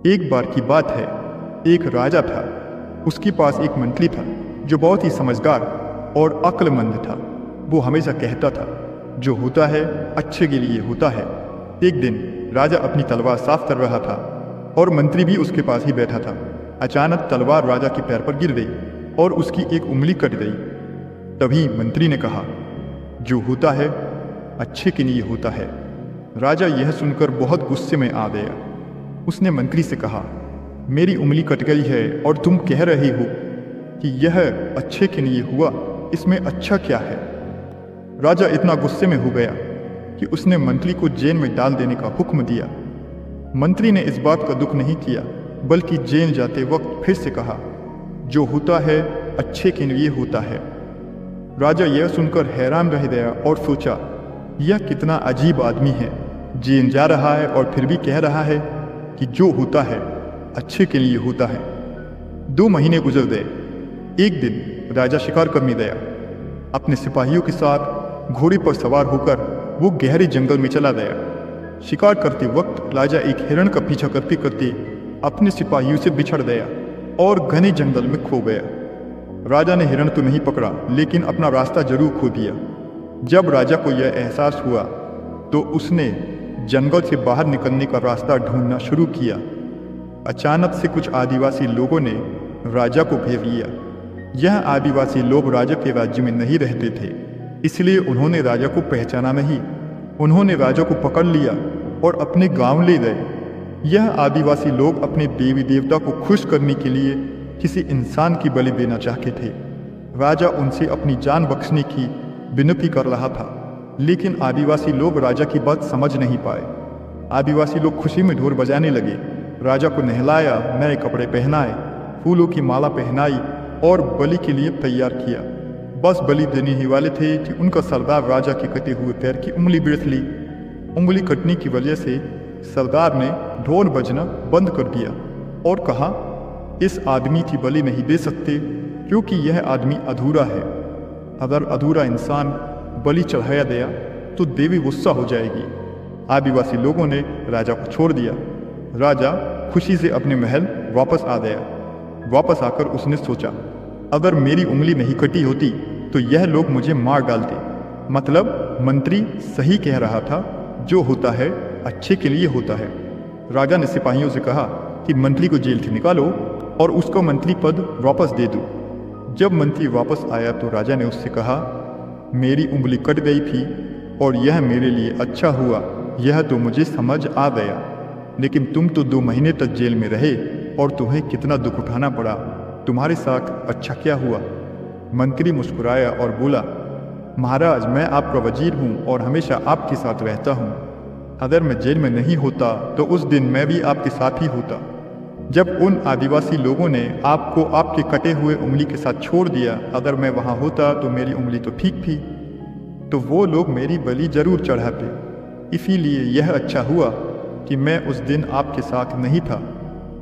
एक बार की बात है, एक राजा था। उसके पास एक मंत्री था जो बहुत ही समझदार और अक्लमंद था। वो हमेशा कहता था, जो होता है अच्छे के लिए होता है। एक दिन राजा अपनी तलवार साफ कर रहा था और मंत्री भी उसके पास ही बैठा था। अचानक तलवार राजा के पैर पर गिर गई और उसकी एक उंगली कट गई। तभी मंत्री ने कहा, जो होता है अच्छे के लिए होता है। राजा यह सुनकर बहुत गुस्से में आ गया। उसने मंत्री से कहा, मेरी उंगली कट गई है और तुम कह रहे हो कि यह अच्छे के लिए हुआ, इसमें अच्छा क्या है? राजा इतना गुस्से में हो गया कि उसने मंत्री को जेल में डाल देने का हुक्म दिया। मंत्री ने इस बात का दुख नहीं किया, बल्कि जेल जाते वक्त फिर से कहा, जो होता है अच्छे के लिए होता है। राजा यह सुनकर हैरान रह गया और सोचा, यह कितना अजीब आदमी है, जेल जा रहा है और फिर भी कह रहा है कि जो होता है अच्छे के लिए होता है। 2 महीने गुजर गए। एक दिन राजा शिकार करने गया। अपने सिपाहियों के साथ घोड़े पर सवार होकर वो गहरे जंगल में चला गया। शिकार करते वक्त राजा एक हिरण का पीछा करते करते अपने सिपाहियों से बिछड़ गया और घने जंगल में खो गया। राजा ने हिरण तो नहीं पकड़ा, लेकिन अपना रास्ता जरूर खो दिया। जब राजा को यह एहसास हुआ तो उसने जंगल से बाहर निकलने का रास्ता ढूंढना शुरू किया। अचानक से कुछ आदिवासी लोगों ने राजा को घेर लिया। यह आदिवासी लोग राजा के राज्य में नहीं रहते थे, इसलिए उन्होंने राजा को पहचाना नहीं। उन्होंने राजा को पकड़ लिया और अपने गांव ले गए। यह आदिवासी लोग अपने देवी देवता को खुश करने के लिए किसी इंसान की बलि देना चाहते थे। राजा उनसे अपनी जान बख्शने की विनती कर रहा था, लेकिन आदिवासी लोग राजा की बात समझ नहीं पाए। आदिवासी लोग खुशी में ढोल बजाने लगे। राजा को नहलाया, नए कपड़े पहनाए, फूलों की माला पहनाई और बलि के लिए तैयार किया। बस बलि देने ही वाले थे कि उनका सरदार राजा के कटे हुए पैर की उंगली बिड़स ली। उंगली कटने की वजह से सरदार ने ढोल बजना बंद कर दिया और कहा, इस आदमी की बलि नहीं दे सकते क्योंकि यह आदमी अधूरा है। अगर अधूरा इंसान बलि चढ़ाया गया तो देवी गुस्सा हो जाएगी। आदिवासी लोगों ने राजा को छोड़ दिया। राजा खुशी से अपने महल वापस आ गया। वापस आकर उसने सोचा, अगर मेरी उंगली नहीं कटी होती तो यह लोग मुझे मार डालते। मतलब मंत्री सही कह रहा था, जो होता है अच्छे के लिए होता है। राजा ने सिपाहियों से कहा कि मंत्री को जेल से निकालो और उसको मंत्री पद वापस दे दो। जब मंत्री वापस आया तो राजा ने उससे कहा, मेरी उंगली कट गई थी और यह मेरे लिए अच्छा हुआ, यह तो मुझे समझ आ गया, लेकिन तुम तो 2 महीने तक जेल में रहे और तुम्हें कितना दुख उठाना पड़ा। तुम्हारे साथ अच्छा क्या हुआ? मंत्री मुस्कुराया और बोला, महाराज, मैं आपका वजीर हूँ और हमेशा आपके साथ रहता हूँ। अगर मैं जेल में नहीं होता तो उस दिन मैं भी आपके साथ ही होता। जब उन आदिवासी लोगों ने आपको आपके कटे हुए उंगली के साथ छोड़ दिया, अगर मैं वहाँ होता तो मेरी उंगली तो ठीक थी, तो वो लोग मेरी बलि जरूर चढ़ाते। इसीलिए यह अच्छा हुआ कि मैं उस दिन आपके साथ नहीं था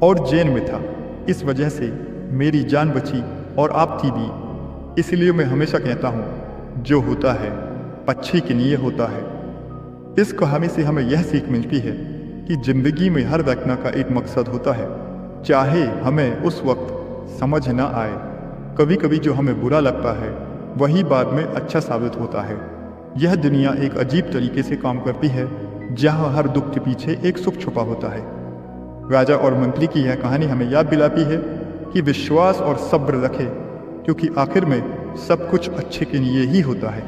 और जेल में था। इस वजह से मेरी जान बची और आपकी भी। इसलिए मैं हमेशा कहता हूँ, जो होता है अच्छे के लिए होता है। इस कहानी से हमें यह सीख मिलती है कि जिंदगी में हर घटना का एक मकसद होता है, चाहे हमें उस वक्त समझ न आए। कभी कभी जो हमें बुरा लगता है वही बाद में अच्छा साबित होता है। यह दुनिया एक अजीब तरीके से काम करती है, जहाँ हर दुख के पीछे एक सुख छुपा होता है। राजा और मंत्री की यह कहानी हमें याद दिलाती है कि विश्वास और सब्र रखें, क्योंकि आखिर में सब कुछ अच्छे के लिए ही होता है।